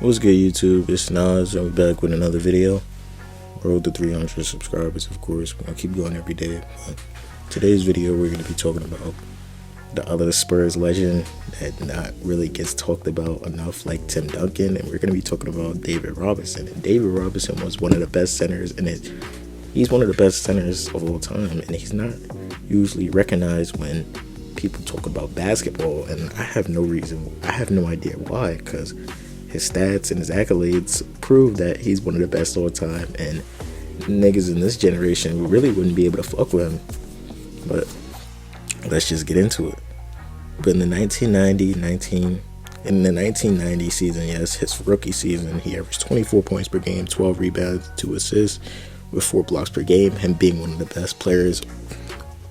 What's good, YouTube? It's Nas, and we're back with another video. Road to 300 subscribers, of course. We're gonna keep going every day. But today's video, we're gonna be talking about the other Spurs legend that not really gets talked about enough, like Tim Duncan, and we're gonna be talking about David Robinson. And David Robinson was one of the best centers, and he's one of the best centers of all time, and he's not usually recognized when people talk about basketball. And I have no idea why, because his stats and his accolades prove that he's one of the best all time, and niggas in this generation really wouldn't be able to fuck with him. But let's just get into it. But in the 1990 season, yes, his rookie season, he averaged 24 points per game, 12 rebounds, 2 assists, with 4 blocks per game, him being one of the best players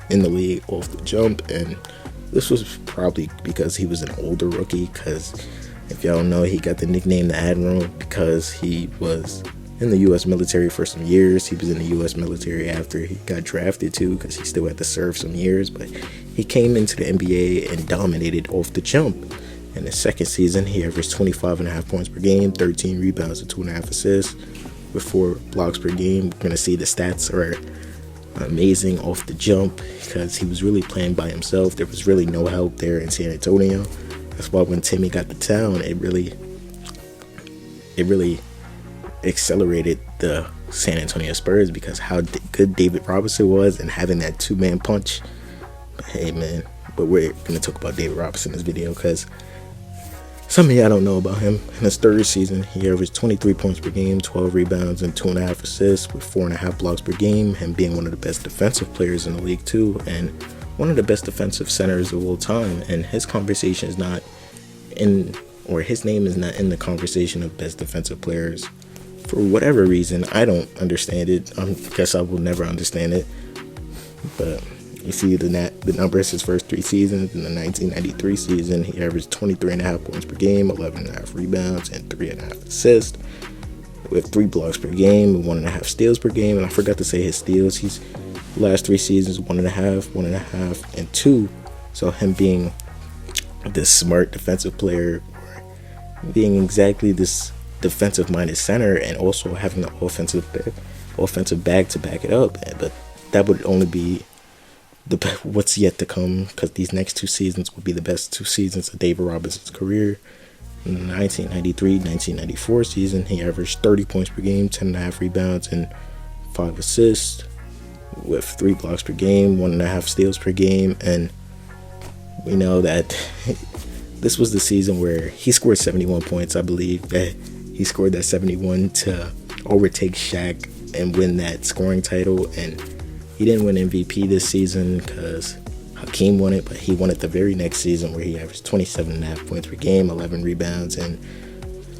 in the league off the jump. And this was probably because he was an older rookie, because if y'all know, he got the nickname the Admiral because he was in the U.S. military for some years. He was in the U.S. military after he got drafted too, because he still had to serve some years. But he came into the NBA and dominated off the jump. In his second season, he averaged 25.5 points per game, 13 rebounds, and 2.5 assists, with 4 blocks per game. We're gonna see the stats are amazing off the jump because he was really playing by himself. There was really no help there in San Antonio. That's why when Timmy got to town, it really accelerated the San Antonio Spurs, because how good David Robinson was and having that two-man punch. Hey man, but we're gonna talk about David Robinson in this video because some of y'all don't know about him. In his third season, he averaged 23 points per game, 12 rebounds, and 2.5 assists, with 4.5 blocks per game, and being one of the best defensive players in the league too, and one of the best defensive centers of all time. And his conversation is not in, or his name is not in the conversation of best defensive players for whatever reason. I don't understand it. I guess I will never understand it. But you see the numbers his first 3 seasons. In the 1993 season, he averaged 23.5 points per game, 11.5 rebounds, and 3.5 assists, with 3 blocks per game and 1.5 steals per game. And I forgot to say his steals. He's last 3 seasons 1.5, 1.5, and 2. So him being this smart defensive player, being exactly this defensive minded center, and also having the offensive bag to back it up. But that would only be what's yet to come, because these next 2 seasons would be the best 2 seasons of David Robinson's career. In the 1993-1994 season, he averaged 30 points per game, 10.5 rebounds, and 5 assists, with 3 blocks per game, 1.5 steals per game. And we know that this was the season where he scored 71 points. I believe that he scored that 71 to overtake Shaq and win that scoring title. And he didn't win MVP this season because Hakeem won it, but he won it the very next season, where he averaged 27.5 points per game, 11 rebounds, and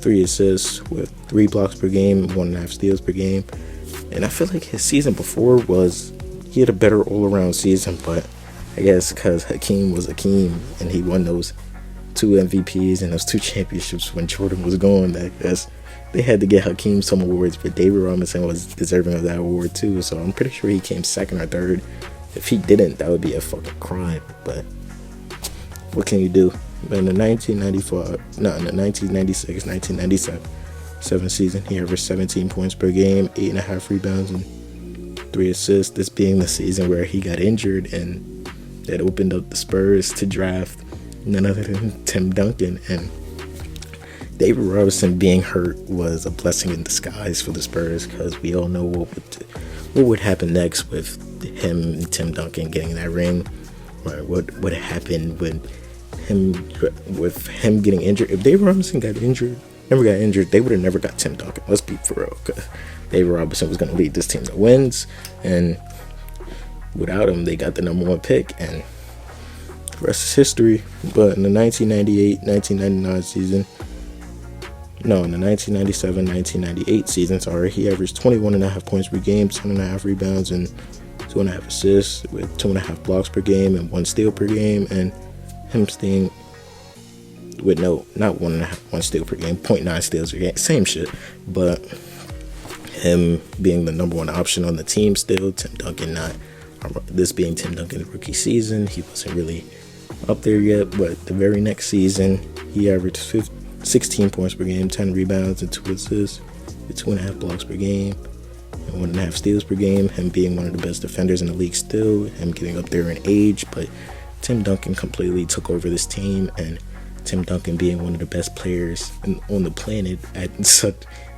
3 assists, with 3 blocks per game, 1.5 steals per game. And I feel like his season before he had a better all-around season, but I guess because Hakeem was Hakeem and he won those 2 MVPs and those 2 championships when Jordan was gone, I guess they had to get Hakeem some awards, but David Robinson was deserving of that award too. So I'm pretty sure he came second or third. If he didn't, that would be a fucking crime. But what can you do? But in the 1996-1997 season, he averaged 17 points per game, 8.5 rebounds, and 3 assists. This being the season where he got injured, and that opened up the Spurs to draft none other than Tim Duncan. And David Robinson being hurt was a blessing in disguise for the Spurs, because we all know what would happen next with him and Tim Duncan getting that ring, or what would happen with him getting injured. If David Robinson never got injured, they would have never got Tim Duncan. Let's be for real, because David Robinson was going to lead this team to wins, and without him, they got the number 1 pick, and the rest is history. But in the 1998-1999 season, no, in the 1997-1998 season, he averaged 21.5 points per game, 10.5 rebounds, and 2.5 assists, with 2.5 blocks per game and 1 steal per game. And him staying with not 1 steal per game, 0.9 steals per game, same shit, but him being the number 1 option on the team still. Tim Duncan this being Tim Duncan's rookie season, he wasn't really up there yet, but the very next season he averaged 16 points per game, 10 rebounds, and 2 assists, with 2.5 blocks per game, and 1.5 steals per game. Him being one of the best defenders in the league still, him getting up there in age, but Tim Duncan completely took over this team, and Tim Duncan being one of the best players on the planet at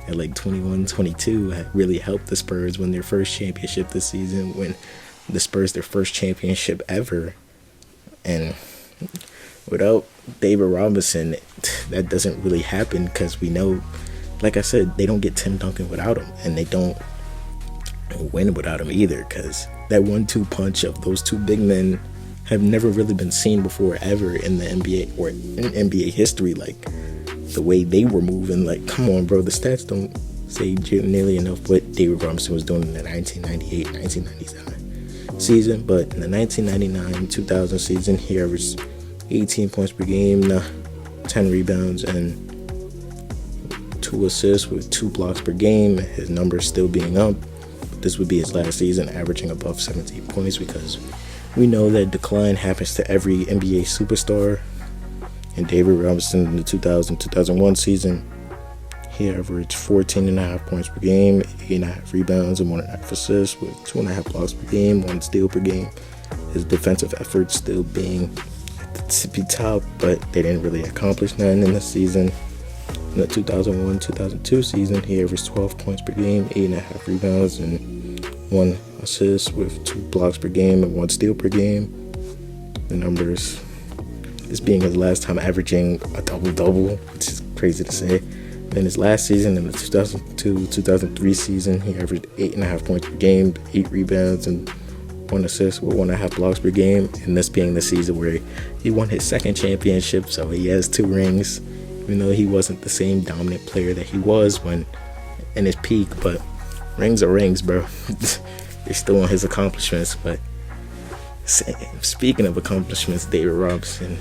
like 21, 22 really helped the Spurs win their first championship this season, when the Spurs their first championship ever. And without David Robinson, that doesn't really happen, because we know, like I said, they don't get Tim Duncan without him, and they don't win without him either, because that 1-2 punch of those two big men have never really been seen before ever in the NBA or in NBA history. Like, the way they were moving, like, come on, bro, the stats don't say nearly enough what David Robinson was doing in the 1998-1999 season. But in the 1999-2000 season, he averaged 18 points per game, 10 rebounds, and 2 assists with 2 blocks per game. His numbers still being up. This would be his last season, averaging above 17 points, because we know that decline happens to every NBA superstar. And David Robinson in the 2000-2001 season, he averaged 14.5 points per game, 8.5 rebounds, and 1.5 assists, with 2.5 blocks per game, 1 steal per game. His defensive efforts still being at the tippy top, but they didn't really accomplish nothing in the season. In the 2001-2002 season, he averaged 12 points per game, 8.5 rebounds, and 1 assist, with 2 blocks per game and 1 steal per game. The numbers, this being his last time averaging a double-double, which is crazy to say. In his last season, in the 2002-2003 season, he averaged 8.5 points per game, 8 rebounds, and 1 assist with 1.5 blocks per game. And this being the season where he won his second championship, so he has 2 rings, even though he wasn't the same dominant player that he was when in his peak. But rings are rings, bro. They're still on his accomplishments. But speaking of accomplishments, David Robinson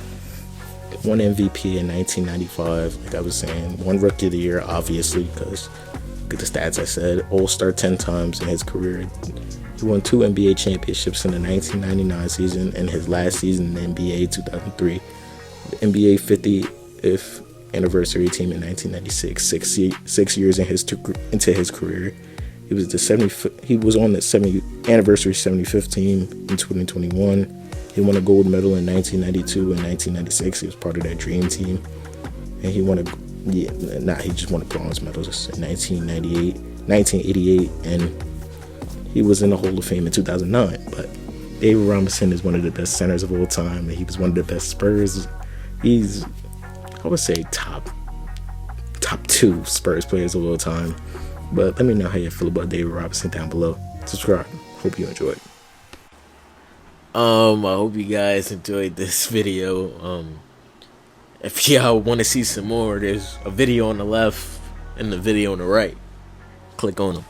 won MVP in 1995, like I was saying. Won Rookie of the Year, obviously, because look at the stats I said. All-Star 10 times in his career. He won 2 NBA championships in the 1999 season and his last season in the NBA 2003. The NBA 50th anniversary team in 1996, 6 years into his career. He was on the anniversary 75th team in 2021. He won a gold medal in 1992 and 1996. He was part of that dream team. And he just won a bronze medal in 1988, and he was in the Hall of Fame in 2009. But David Robinson is one of the best centers of all time, and he was one of the best Spurs. He's, I would say, top 2 Spurs players of all time. But let me know how you feel about David Robinson down below. Subscribe. Hope you enjoyed. I hope you guys enjoyed this video. If y'all want to see some more, there's a video on the left and the video on the right. Click on them.